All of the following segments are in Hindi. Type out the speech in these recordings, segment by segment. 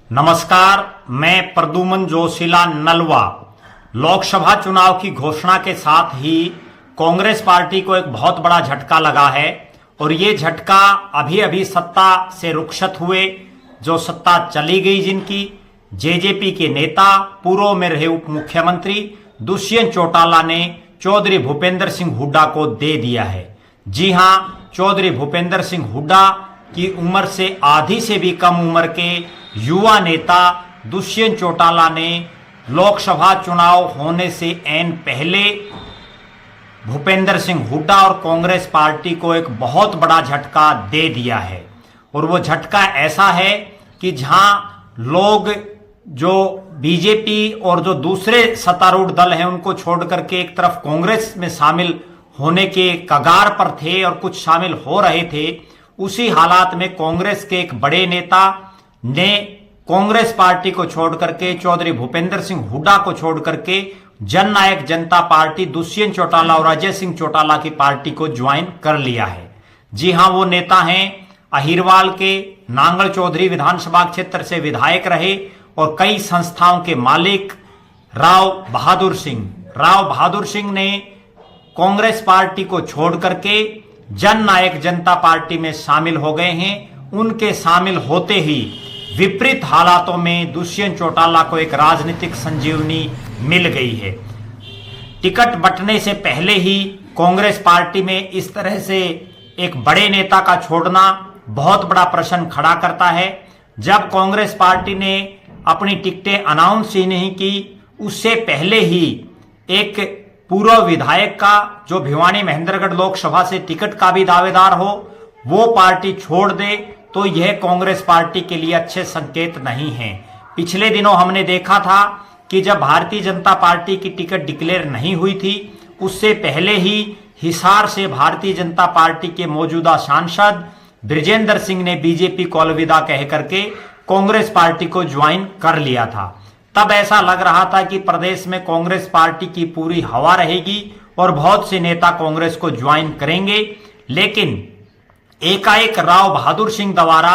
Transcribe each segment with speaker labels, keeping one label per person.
Speaker 1: नमस्कार, मैं प्रद्युमन जोशीला नलवा। लोकसभा चुनाव की घोषणा के साथ ही कांग्रेस पार्टी को एक बहुत बड़ा झटका लगा है और ये झटका अभी अभी सत्ता से रुखसत हुए, जो सत्ता चली गई जिनकी, जेजेपी के नेता पूर्व में रहे उप मुख्यमंत्री दुष्यंत चौटाला ने चौधरी भूपेंद्र सिंह हुड्डा को दे दिया है। जी हां, चौधरी भूपेंद्र सिंह हुड्डा की उम्र से आधी से भी कम उम्र के युवा नेता दुष्यंत चौटाला ने लोकसभा चुनाव होने से ऐन पहले भूपेंद्र सिंह हुड्डा और कांग्रेस पार्टी को एक बहुत बड़ा झटका दे दिया है। और वो झटका ऐसा है कि जहां लोग जो बीजेपी और जो दूसरे सत्तारूढ़ दल हैं उनको छोड़ करके एक तरफ कांग्रेस में शामिल होने के कगार पर थे और कुछ शामिल हो रहे थे, उसी हालात में कांग्रेस के एक बड़े नेता ने कांग्रेस पार्टी को छोड़ करके, चौधरी भूपेंद्र सिंह हुड्डा को छोड़ करके जननायक जनता पार्टी दुष्यंत चौटाला और अजय सिंह चौटाला की पार्टी को ज्वाइन कर लिया है। जी हां, वो नेता हैं अहिरवाल के नांगल चौधरी विधानसभा क्षेत्र से विधायक रहे और कई संस्थाओं के मालिक राव बहादुर सिंह। राव बहादुर सिंह ने कांग्रेस पार्टी को छोड़ करके जननायक जनता पार्टी में शामिल हो गए हैं। उनके शामिल होते ही विपरीत हालातों में दुष्यंत चौटाला को एक राजनीतिक संजीवनी मिल गई है। टिकट बंटने से पहले ही कांग्रेस पार्टी में इस तरह से एक बड़े नेता का छोड़ना बहुत बड़ा प्रश्न खड़ा करता है। जब कांग्रेस पार्टी ने अपनी टिकटें अनाउंस ही नहीं की, उससे पहले ही एक पूर्व विधायक का, जो भिवानी महेंद्रगढ़ लोकसभा से टिकट का भी दावेदार हो, वो पार्टी छोड़ दे, तो यह कांग्रेस पार्टी के लिए अच्छे संकेत नहीं है। पिछले दिनों हमने देखा था कि जब भारतीय जनता पार्टी की टिकट डिक्लेयर नहीं हुई थी, उससे पहले ही हिसार से भारतीय जनता पार्टी के मौजूदा सांसद बृजेंद्र सिंह ने बीजेपी को अलविदा कह करके कांग्रेस पार्टी को ज्वाइन कर लिया था। तब ऐसा लग रहा था कि प्रदेश में कांग्रेस पार्टी की पूरी हवा रहेगी और बहुत से नेता कांग्रेस को ज्वाइन करेंगे, लेकिन एकाएक राव बहादुर सिंह द्वारा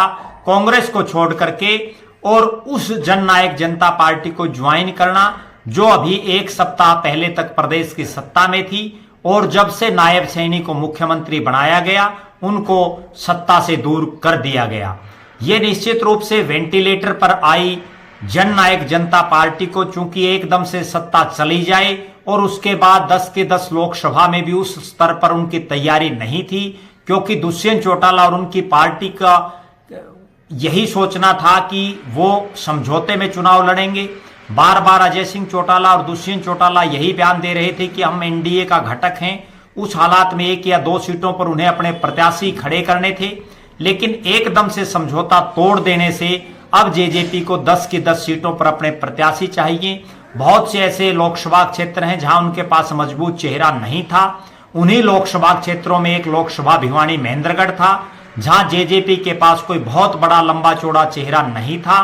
Speaker 1: कांग्रेस को छोड़ करके और उस जननायक जनता पार्टी को ज्वाइन करना, जो अभी एक सप्ताह पहले तक प्रदेश की सत्ता में थी और जब से नायब सैनी को मुख्यमंत्री बनाया गया, उनको सत्ता से दूर कर दिया गया। यह निश्चित रूप से वेंटिलेटर पर आई जननायक जनता पार्टी को, चूंकि एकदम से सत्ता चली जाए और उसके बाद 10 के 10 लोकसभा में भी उस स्तर पर उनकी तैयारी नहीं थी, क्योंकि दुष्यंत चौटाला और उनकी पार्टी का यही सोचना था कि वो समझौते में चुनाव लड़ेंगे। बार बार अजय सिंह चौटाला और दुष्यंत चौटाला यही बयान दे रहे थे कि हम एनडीए का घटक हैं। उस हालात में 1 या 2 सीटों पर उन्हें अपने प्रत्याशी खड़े करने थे, लेकिन एकदम से समझौता तोड़ देने से अब जेजेपी को 10 की 10 सीटों पर अपने प्रत्याशी चाहिए। बहुत से ऐसे लोकसभा क्षेत्र हैं जहां उनके पास मजबूत चेहरा नहीं था। उन्हीं लोकसभा क्षेत्रों में एक लोकसभा भिवानी महेंद्रगढ़ था, जहां जेजेपी के पास कोई बहुत बड़ा लंबा चौड़ा चेहरा नहीं था।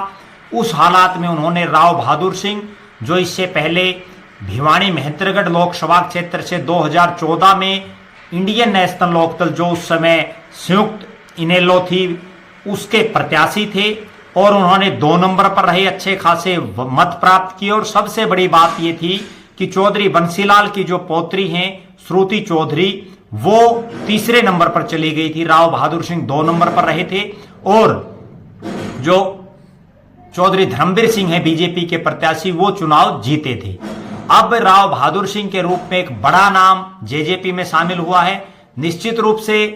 Speaker 1: उस हालात में उन्होंने राव बहादुर सिंह, जो इससे पहले भिवानी महेंद्रगढ़ लोकसभा क्षेत्र से 2014 में इंडियन नेशनल लोकदल, जो उस समय संयुक्त इनेलो थी, उसके प्रत्याशी थे और उन्होंने 2 नंबर पर रहे, अच्छे खासे मत प्राप्त किए। और सबसे बड़ी बात यह थी कि चौधरी बंसीलाल की जो पौत्री हैं श्रुति चौधरी, वो 3रे नंबर पर चली गई थी। राव बहादुर सिंह 2 नंबर पर रहे थे और जो चौधरी धर्मवीर सिंह है बीजेपी के प्रत्याशी, वो चुनाव जीते थे। अब राव बहादुर सिंह के रूप में एक बड़ा नाम जेजेपी में शामिल हुआ है। निश्चित रूप से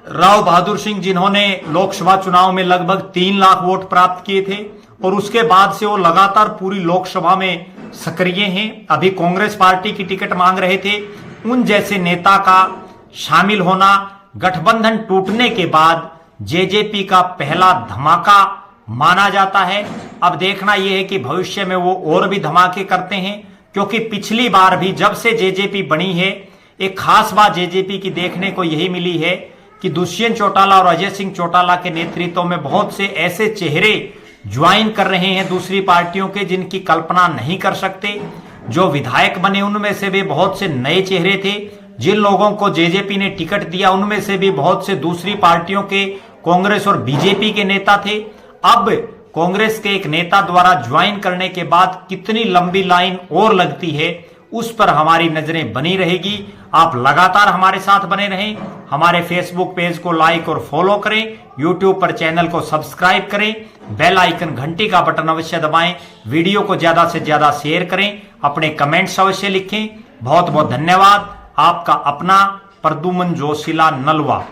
Speaker 1: राव बहादुर सिंह, जिन्होंने लोकसभा चुनाव में लगभग 3 लाख वोट प्राप्त किए थे और उसके बाद से वो लगातार पूरी लोकसभा में सक्रिय हैं, अभी कांग्रेस पार्टी की टिकट मांग रहे थे। उन जैसे नेता का शामिल होना गठबंधन टूटने के बाद जेजेपी का पहला धमाका माना जाता है। अब देखना यह है कि भविष्य में वो और भी धमाके करते हैं, क्योंकि पिछली बार भी जब से जेजेपी बनी है, एक खास बात जेजेपी की देखने को यही मिली है कि दुष्यंत चौटाला और अजय सिंह चौटाला के नेतृत्व में बहुत से ऐसे चेहरे ज्वाइन कर रहे हैं दूसरी पार्टियों के, जिनकी कल्पना नहीं कर सकते। जो विधायक बने उनमें से भी बहुत से नए चेहरे थे। जिन लोगों को जेजेपी ने टिकट दिया उनमें से भी बहुत से दूसरी पार्टियों के, कांग्रेस और बीजेपी के नेता थे। अब कांग्रेस के एक नेता द्वारा ज्वाइन करने के बाद कितनी लंबी लाइन और लगती है, उस पर हमारी नजरें बनी रहेगी। आप लगातार हमारे साथ बने रहें। हमारे फेसबुक पेज को लाइक और फॉलो करें, यूट्यूब पर चैनल को सब्सक्राइब करें, बेल आइकन घंटी का बटन अवश्य दबाएं, वीडियो को ज्यादा से ज्यादा शेयर करें, अपने कमेंट्स अवश्य लिखें। बहुत बहुत धन्यवाद। आपका अपना प्रद्युमन जोशीला नलवा।